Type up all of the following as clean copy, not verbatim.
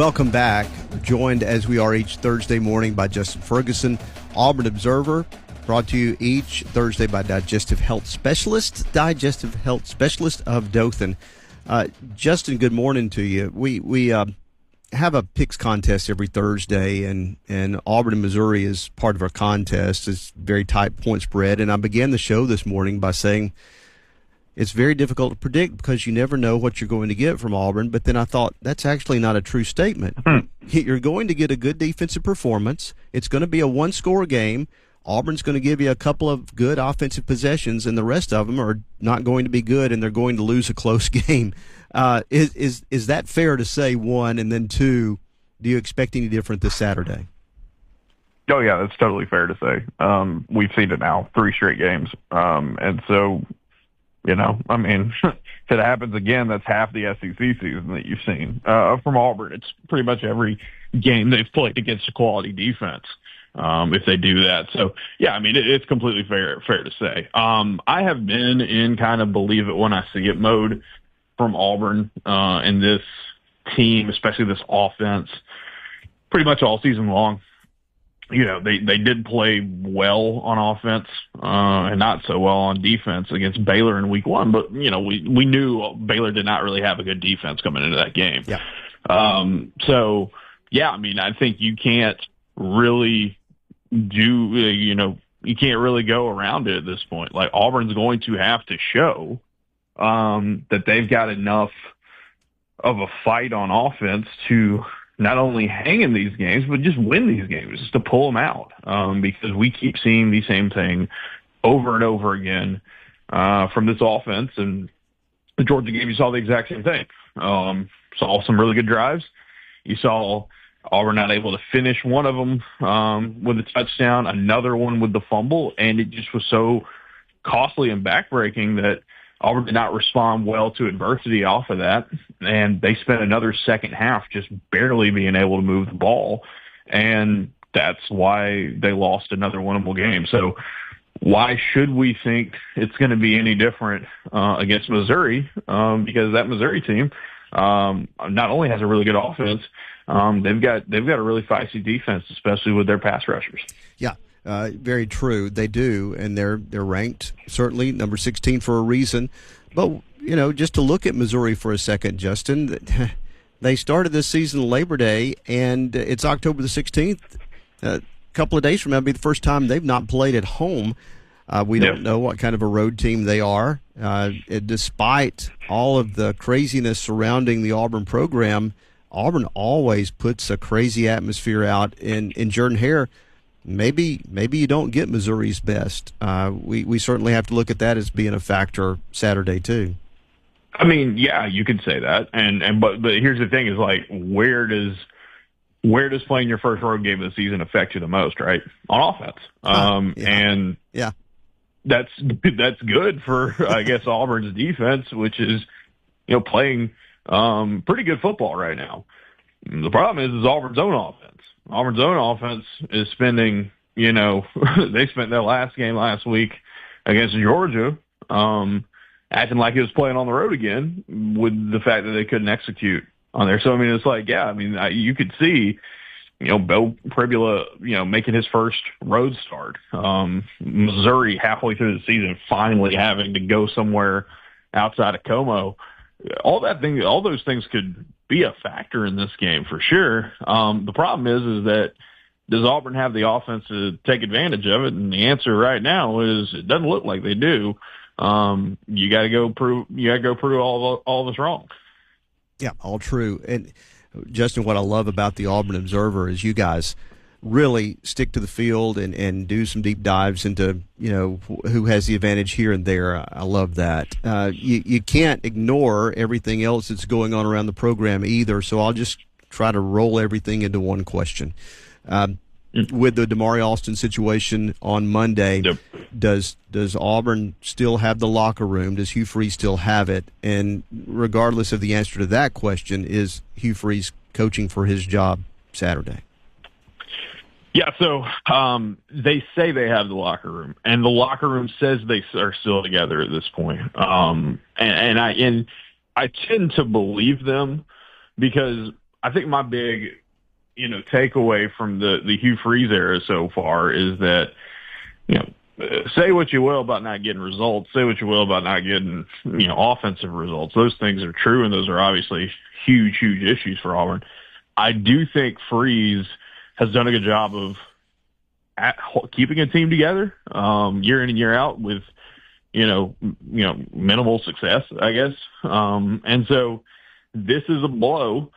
Welcome back. Joined as we are each Thursday morning by Justin Ferguson, Auburn Observer, brought to you each Thursday by Digestive Health Specialist of Dothan. Justin, good morning to you. We have a picks contest every Thursday, and Auburn and Missouri is part of our contest. It's very tight point spread, and I began the show this morning by saying it's very difficult to predict because you never know what you're going to get from Auburn. But then I thought that's actually not a true statement. You're going to get a good defensive performance. It's going to be a one-score game. Auburn's going to give you a couple of good offensive possessions, and the rest of them are not going to be good, and they're going to lose a close game. Is that fair to say, one? And then two, do you expect any different this Saturday? Oh, yeah, that's totally fair to say. We've seen it now, 3 straight games. And so, I mean, if it happens again, that's half the SEC season that you've seen from Auburn. It's pretty much every game they've played against a quality defense. If they do that. So, yeah, I mean, it's completely fair to say. I have been in kind of believe it when I see it mode from Auburn and this team, especially this offense, pretty much all season long. They did play well on offense and not so well on defense against Baylor in week 1. But, we knew Baylor did not really have a good defense coming into that game. Yeah. So, yeah, I mean, I think you can't really you can't really go around it at this point. Like, Auburn's going to have to show that they've got enough of a fight on offense to not only hang in these games, but just win these games, just to pull them out. Because we keep seeing the same thing over and over again from this offense. And the Georgia game, you saw the exact same thing. Saw some really good drives. You saw Auburn not able to finish one of them with a touchdown, another one with the fumble, and it just was so costly and backbreaking that Auburn did not respond well to adversity off of that, and they spent another second half just barely being able to move the ball, and that's why they lost another winnable game. So why should we think it's going to be any different against Missouri? Because that Missouri team not only has a really good offense, they've got a really feisty defense, especially with their pass rushers. Yeah, very true. They do, and they're ranked certainly number 16 for a reason. But just to look at Missouri for a second, Justin, they started this season Labor Day, and it's October the 16th. A couple of days from now, it'll be the first time they've not played at home. We don't know what kind of a road team they are. Despite all of the craziness surrounding the Auburn program, Auburn always puts a crazy atmosphere out in Jordan-Hare. Maybe you don't get Missouri's best. We certainly have to look at that as being a factor Saturday too. I mean, yeah, you could say that, but here's the thing: is like where does playing your first road game of the season affect you the most? Right, on offense. And yeah, that's good for I guess Auburn's defense, which is playing pretty good football right now. The problem is Auburn's own offense. Auburn's own offense is spending, they spent their last game last week against Georgia, acting like it was playing on the road again with the fact that they couldn't execute on there. So, I mean, it's like, yeah, I mean, you could see, Beau Pribula, making his first road start. Missouri halfway through the season finally having to go somewhere outside of Como. All those things could be a factor in this game for sure. The problem is that does Auburn have the offense to take advantage of it? And the answer right now is it doesn't look like they do. You got to go prove all of us wrong. Yeah, all true. And Justin, what I love about the Auburn Observer is you guys really stick to the field and do some deep dives into, who has the advantage here and there. I love that. You can't ignore everything else that's going on around the program either, so I'll just try to roll everything into one question. With the Damari Alston situation on Monday, yep. Does Auburn still have the locker room? Does Hugh Freeze still have it? And regardless of the answer to that question, is Hugh Freeze coaching for his job Saturday? Yeah, so they say they have the locker room, and the locker room says they are still together at this point. And I tend to believe them because I think my big, takeaway from the Hugh Freeze era so far is that, say what you will about not getting results, say what you will about not getting, offensive results. Those things are true, and those are obviously huge, huge issues for Auburn. I do think Freeze has done a good job of keeping a team together year in and year out with, minimal success, I guess. And so this is a blow.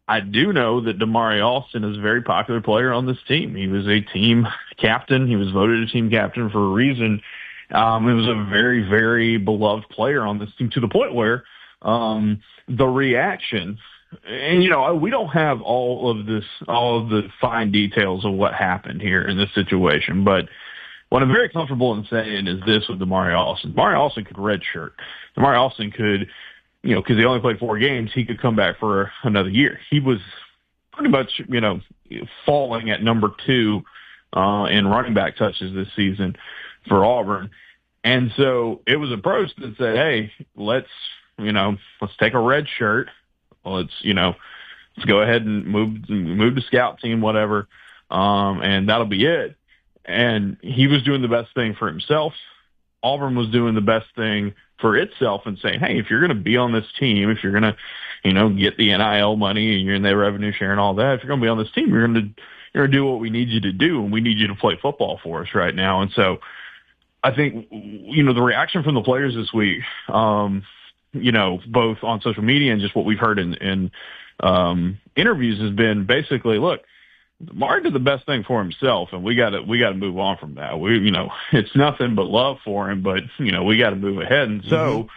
I do know that Damari Alston is a very popular player on this team. He was a team captain. He was voted a team captain for a reason. He was a very, very beloved player on this team to the point where the reaction, and, we don't have all of the fine details of what happened here in this situation, but what I'm very comfortable in saying is this with Damari Alston. Damari Alston could redshirt. Damari Alston could, because he only played 4 games, he could come back for another year. He was pretty much, falling at number 2 in running back touches this season for Auburn. And so it was approached and said, hey, let's take a red shirt. Let's go ahead and move to scout team, whatever. And that'll be it. And he was doing the best thing for himself. Auburn was doing the best thing for itself and saying, hey, if you're going to be on this team, if you're going to, get the NIL money and you're in the revenue share and all that, if you're going to be on this team, you're going to do what we need you to do, and we need you to play football for us right now. And so I think, the reaction from the players this week, both on social media and just what we've heard in interviews has been basically, look, Mark did the best thing for himself, and we got to move on from that. It's nothing but love for him, but we got to move ahead. And so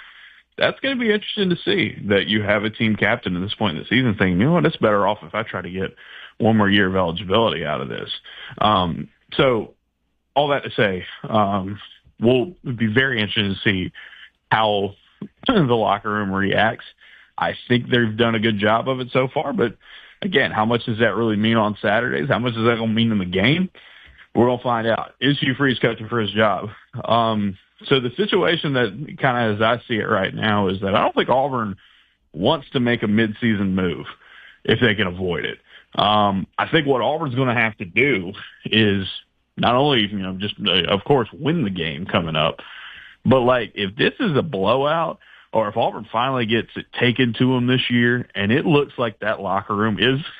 that's going to be interesting to see that you have a team captain at this point in the season thinking, it's better off if I try to get one more year of eligibility out of this. So all that to say, we'll be very interested to see how the locker room reacts. I think they've done a good job of it so far, but again, how much does that really mean on Saturdays? How much is that going to mean in the game? We're going to find out. Is Hugh Freeze coaching for his job? So the situation that kind of as I see it right now is that I don't think Auburn wants to make a midseason move if they can avoid it. I think what Auburn's going to have to do is not only, just, of course, win the game coming up, but, if this is a blowout, or if Auburn finally gets it taken to them this year, and it looks like that locker room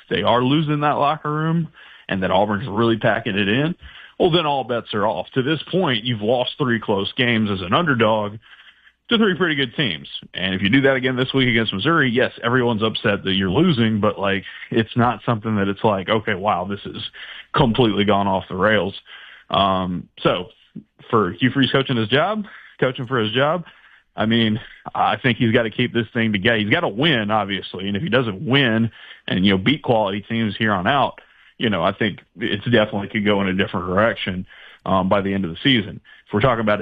they are losing that locker room, and that Auburn's really packing it in, well, then all bets are off. To this point, you've lost 3 close games as an underdog to 3 pretty good teams. And if you do that again this week against Missouri, yes, everyone's upset that you're losing, but, it's not something that it's okay, wow, this has completely gone off the rails. So for Hugh Freeze coaching for his job, I think he's got to keep this thing together. He's got to win, obviously. And if he doesn't win and, beat quality teams here on out, I think it's definitely could go in a different direction by the end of the season. If we're talking about